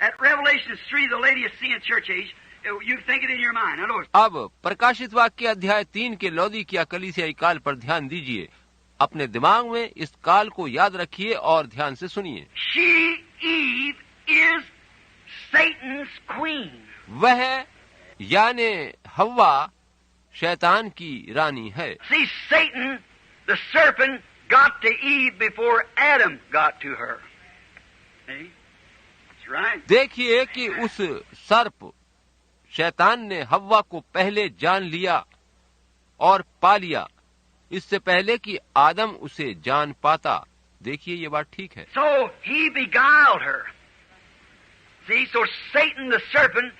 At Revelation 3, the Laodicean church age, you think it in your mind. Now notice. अब प्रकाशित वाक्य अध्याय 3 के लौदीकिया कलीसियाई काल पर ध्यान दीजिए। अपने दिमाग में इस काल को याद रखिए और ध्यान से सुनिए। She, Eve, is Satan's queen. वह यानी हव्वा शैतान की रानी है। See, Satan, the serpent, got to Eve before Adam got to her. See? That's right. देखिए कि उस सर्प शैतान ने हव्वा को पहले जान लिया और पा लिया, इससे पहले कि आदम उसे जान पाता। देखिए ये बात ठीक है। So he beguiled her. See, so Satan the serpent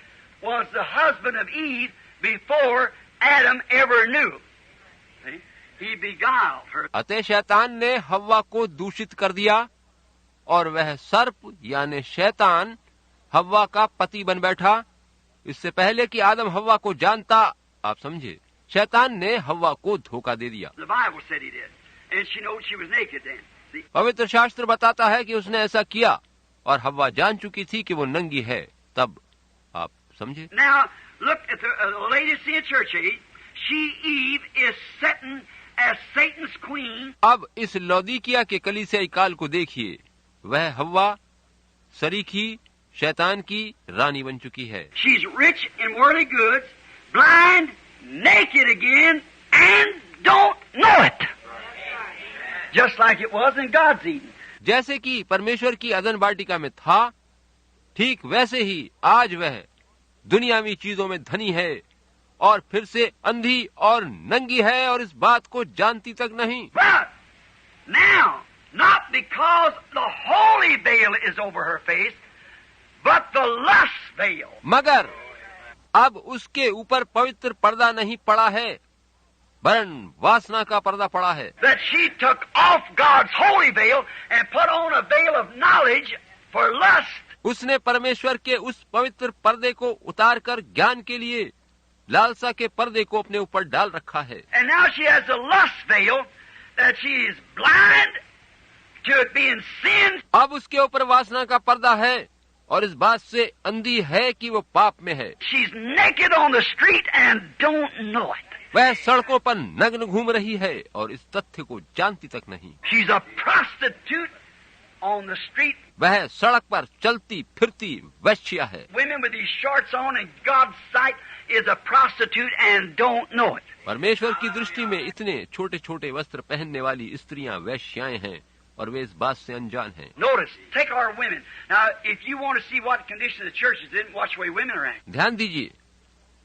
was the husband of Eve before Adam ever knew. See? He beguiled her. अतः शैतान ने हव्वा को दूषित कर दिया और वह सर्प यानी शैतान हव्वा का पति बन बैठा, इससे पहले कि आदम हव्वा को जानता। आप समझे, शैतान ने हव्वा को धोखा दे दिया। The Bible said he did. And she knew she was naked then. See? पवित्र शास्त्र बताता है कि उसने ऐसा किया और हव्वा जान चुकी थी कि वो नंगी है। तब आप समझे। Now, look at the Laodicean church age. She, Eve, is sitting as Satan's queen. अब इस लौदीकिया के कलीसियाई काल को देखिए। वह हव्वा सरीखी शैतान की रानी बन चुकी है। She's rich in worldly goods, blind, naked again, and don't know it. Just like it was in God's Eden. जैसे कि परमेश्वर की अदन वाटिका में था, ठीक वैसे ही आज वह दुनियावी चीजों में धनी है और फिर से अंधी और नंगी है और इस बात को जानती तक नहीं। But now, not because the holy veil is over her face, but the lust veil. मगर अब उसके ऊपर पवित्र पर्दा नहीं पड़ा है, वरन वासना का पर्दा पड़ा है। That she took off God's holy veil and put on a veil of knowledge for lust. उसने परमेश्वर के उस पवित्र पर्दे को उतारकर ज्ञान के लिए लालसा के पर्दे को अपने ऊपर डाल रखा है। And now she has a lust veil that she is blind to it being sin. अब उसके ऊपर वासना का पर्दा है और इस बात से अंधी है कि वो पाप में है। She's naked on the street and don't know it. वह सड़कों पर नग्न घूम रही है और इस तथ्य को जानती तक नहीं। She's a prostitute on the street. वह सड़क पर चलती फिरती वैश्या है। Women with these shorts on in God's sight is a prostitute and don't know it. परमेश्वर की दृष्टि में इतने छोटे छोटे वस्त्र पहनने वाली स्त्रियां वैश्याएं हैं और वे इस बात से अनजान हैं। Notice, take our women. Now, if you want to see what condition the church is in, watch the way women are acting. ध्यान दीजिए,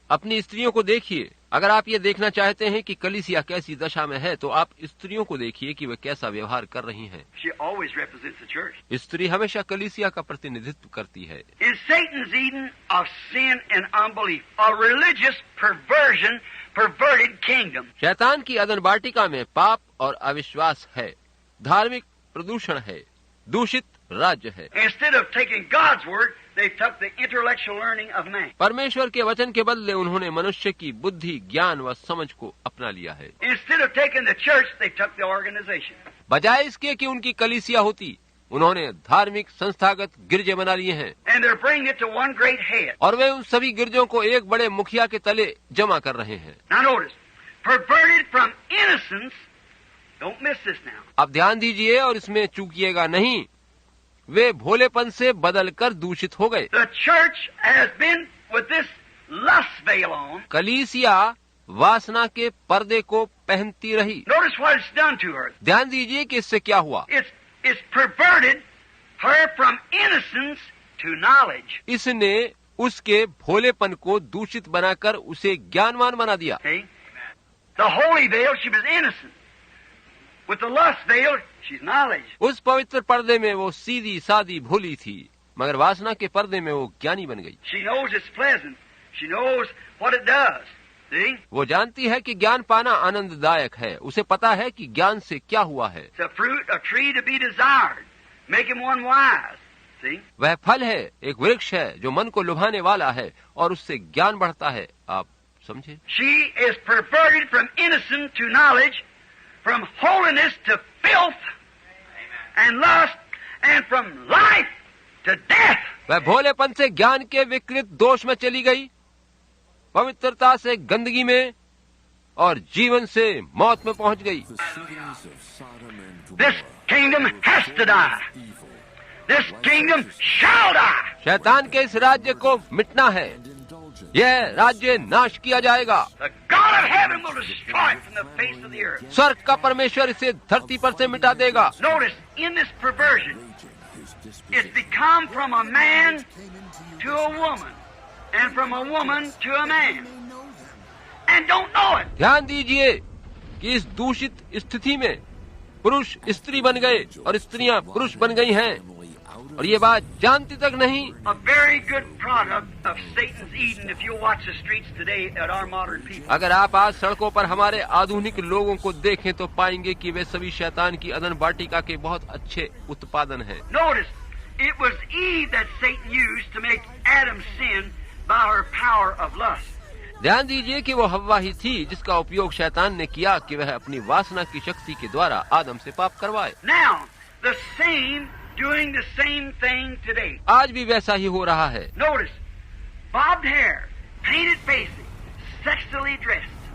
अपनी स्त्रियों को देखिए। अगर आप ये देखना चाहते हैं कि कलीसिया कैसी दशा में है, तो आप स्त्रियों को देखिए कि वे कैसा व्यवहार कर रही हैं। She always represents the church. स्त्री हमेशा कलीसिया का प्रतिनिधित्व करती है। In Satan's Eden of sin and unbelief, a religious perversion, perverted kingdom. शैतान की अदन वाटिका में पाप और अविश्वास है, धार्मिक प्रदूषण है, दूषित राज्य है। Instead of taking God's word, they took the intellectual learning of man. परमेश्वर के वचन के बदले उन्होंने मनुष्य की बुद्धि, ज्ञान व समझ को अपना लिया है। Instead of taking the church, they took the organization. बजाय इसके कि उनकी कलीसिया होती, उन्होंने धार्मिक संस्थागत गिरजे बना लिए हैं And they're bringing it to one great head. और वे उन सभी गिरजों को एक बड़े मुखिया के तले जमा कर रहे हैं। Now notice, perverted from innocence, don't miss this now. अब ध्यान दीजिए और इसमें चूकिएगा नहीं, वे भोलेपन से बदलकर दूषित हो गए। The church has been with this lust veil on. कलीसिया वासना के पर्दे को पहनती रही। Notice what it's done to her. ध्यान दीजिए कि इससे क्या हुआ। It's perverted her from innocence to knowledge. इसने उसके भोलेपन को दूषित बनाकर उसे ज्ञानवान बना दिया। See? The holy veil, she was innocent. With the lust veil, she's knowledge. उस पवित्र पर्दे में वो सीधी सादी भोली थी, मगर वासना के पर्दे में वो ज्ञानी बन गई। She knows it's pleasant. She knows what it does. See? वो जानती है कि ज्ञान पाना आनंददायक है, उसे पता है कि ज्ञान से क्या हुआ है। It's a fruit, a tree to be desired, making one wise. See? वह फल है, एक वृक्ष है जो मन को लुभाने वाला है और उससे ज्ञान बढ़ता है। आप समझे? She is perverted from innocence to knowledge, from holiness to filth and lust, and from life to death. वह भोलेपन से ज्ञान के विकृत दोष में चली गई, पवित्रता से गंदगी में और जीवन से मौत में पहुंच गई। This kingdom has to die. This kingdom shall die. शैतान के इस राज्य को मिटना है, यह राज्य नाश किया जाएगा। The God of heaven will destroy it from the face of the earth. स्वर्ग का परमेश्वर इसे धरती पर से मिटा देगा। Notice, in this perversion, it's become from a man to a woman, and from a woman to a man, and don't know it. ध्यान दीजिए कि इस दूषित स्थिति में पुरुष स्त्री बन गए और स्त्रियां पुरुष बन गई हैं, और ये बात जानती तक नहीं। A very good product of Satan's Eden, if you watch the streets today at our modern people. अगर आप आज सड़कों पर हमारे आधुनिक लोगों को देखें तो पाएंगे कि वे सभी शैतान की अदन वाटिका के बहुत अच्छे उत्पादन हैं। Notice, it was Eve that Satan used to make Adam sin by her power of lust. ध्यान दीजिए कि वो हव्वा ही थी जिसका उपयोग शैतान ने किया कि वह अपनी वासना की शक्ति के द्वारा आदम से पाप करवाए। Now, the same, doing the same thing today. आज भी वैसा ही हो रहा है। Notice, bobbed hair, painted faces, sexually dressed.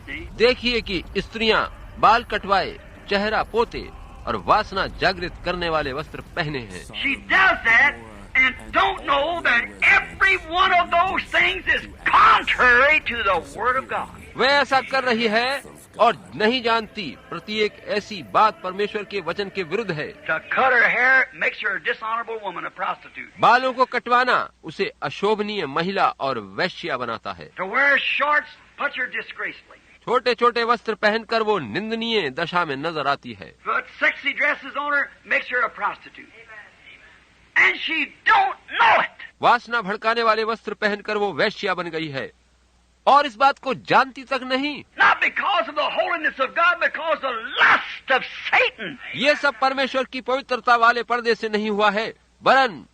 See? देखिए कि स्त्रियां बाल कटवाए, चेहरा पोते और वासना जागृत करने वाले वस्त्र पहने हैं। She does that and don't know that every one of those things is contrary to the Word of God. वह ऐसा कर रही है और नहीं जानती प्रत्येक ऐसी बात परमेश्वर के वचन के विरुद्ध है। To cut her hair makes her a dishonorable woman, a prostitute. बालों को कटवाना उसे अशोभनीय महिला और वैश्या बनाता है। To wear shorts puts her disgracefully. छोटे छोटे वस्त्र पहनकर वो निंदनीय दशा में नजर आती है। But sexy dresses on her makes her a prostitute. And she don't know it. वासना भड़काने वाले वस्त्र पहनकर वो वैश्या बन गई है और इस बात को जानती तक नहीं। Not because of the holiness of God, because of the lust of Satan. ये सब परमेश्वर की पवित्रता वाले पर्दे से नहीं हुआ है, वरन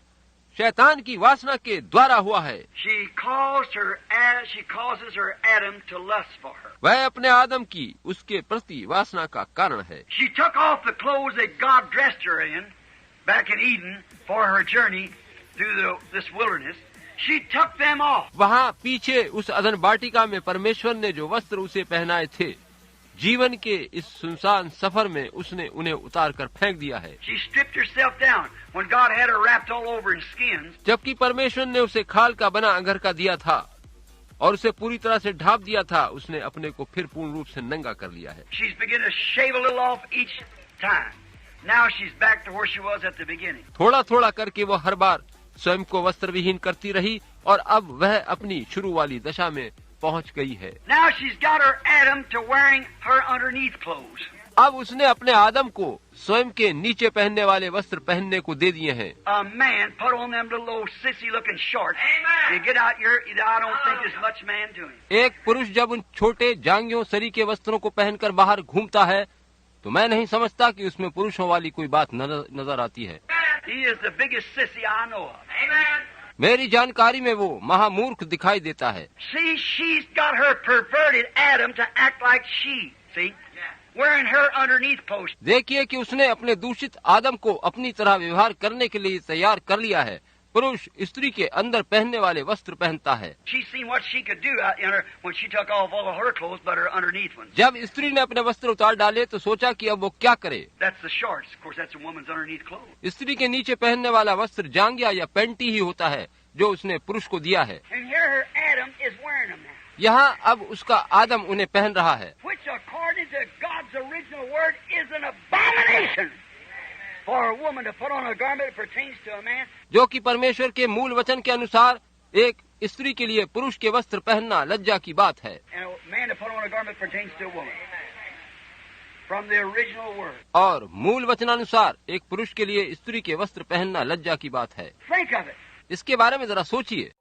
शैतान की वासना के द्वारा हुआ है। She causes her Adam to lust for her. वह अपने आदम की उसके प्रति वासना का कारण है। She took off the clothes that God dressed her in back in Eden for her journey through this wilderness. She took them off. वहाँ पीछे उस अदन वाटिका में परमेश्वर ने जो वस्त्र उसे पहनाए थे, जीवन के इस सुनसान सफर में उसने उन्हें उतार कर फेंक दिया है। She stripped herself down when God had her wrapped all over in skins. जबकि परमेश्वर ने उसे खाल का बना अंगरखा दिया था और उसे पूरी तरह से ढांप दिया था, उसने अपने को फिर पूर्ण रूप से नंगा कर लिया है। She's beginning to shave a little off each time. Now she's back to where she was at the beginning. थोड़ा थोड़ा करके वो हर बार स्वयं को वस्त्र विहीन करती रही और अब वह अपनी शुरू वाली दशा में पहुंच गई है। Now she's got her Adam to wearing her underneath clothes. अब उसने अपने आदम को स्वयं के नीचे पहनने वाले वस्त्र पहनने को दे दिए हैं। A man put on them little old sissy looking shorts. You get out your, I don't think there's much man doing. एक पुरुष जब उन छोटे जांघियों सरी के वस्त्रों को पहनकर बाहर घूमता है तो मैं नहीं समझता कि उसमें पुरुषों वाली कोई बात नजर आती है। He is the biggest sissy I know of. मेरी जानकारी में वो महामूर्ख दिखाई देता है। See, she's got her perverted Adam to act like she. See, wearing her underneath post. देखिए कि उसने अपने दूषित आदम को अपनी तरह व्यवहार करने के लिए तैयार कर लिया है। पुरुष स्त्री के अंदर पहनने वाले वस्त्र पहनता है। She seen what she could do out in her when she took off all of her clothes, but her underneath ones. जब स्त्री ने अपने वस्त्र उतार डाले तो सोचा कि अब वो क्या करे। That's the shorts. Of course, that's a woman's underneath clothes. स्त्री के नीचे पहनने वाला वस्त्र जांघिया या पैंटी ही होता है जो उसने पुरुष को दिया है। And here her Adam is wearing them now. यहाँ अब उसका आदम उन्हें पहन रहा है, Which, according to God's original word, is an abomination for a woman to put on a garment that pertains to a man. जो कि परमेश्वर के मूल वचन के अनुसार एक स्त्री के लिए पुरुष के वस्त्र पहनना लज्जा की बात है And a man to put on a garment that pertains to a woman. From the original word. और मूल वचनानुसार एक पुरुष के लिए स्त्री के वस्त्र पहनना लज्जा की बात है। Think of it. इसके बारे में जरा सोचिए।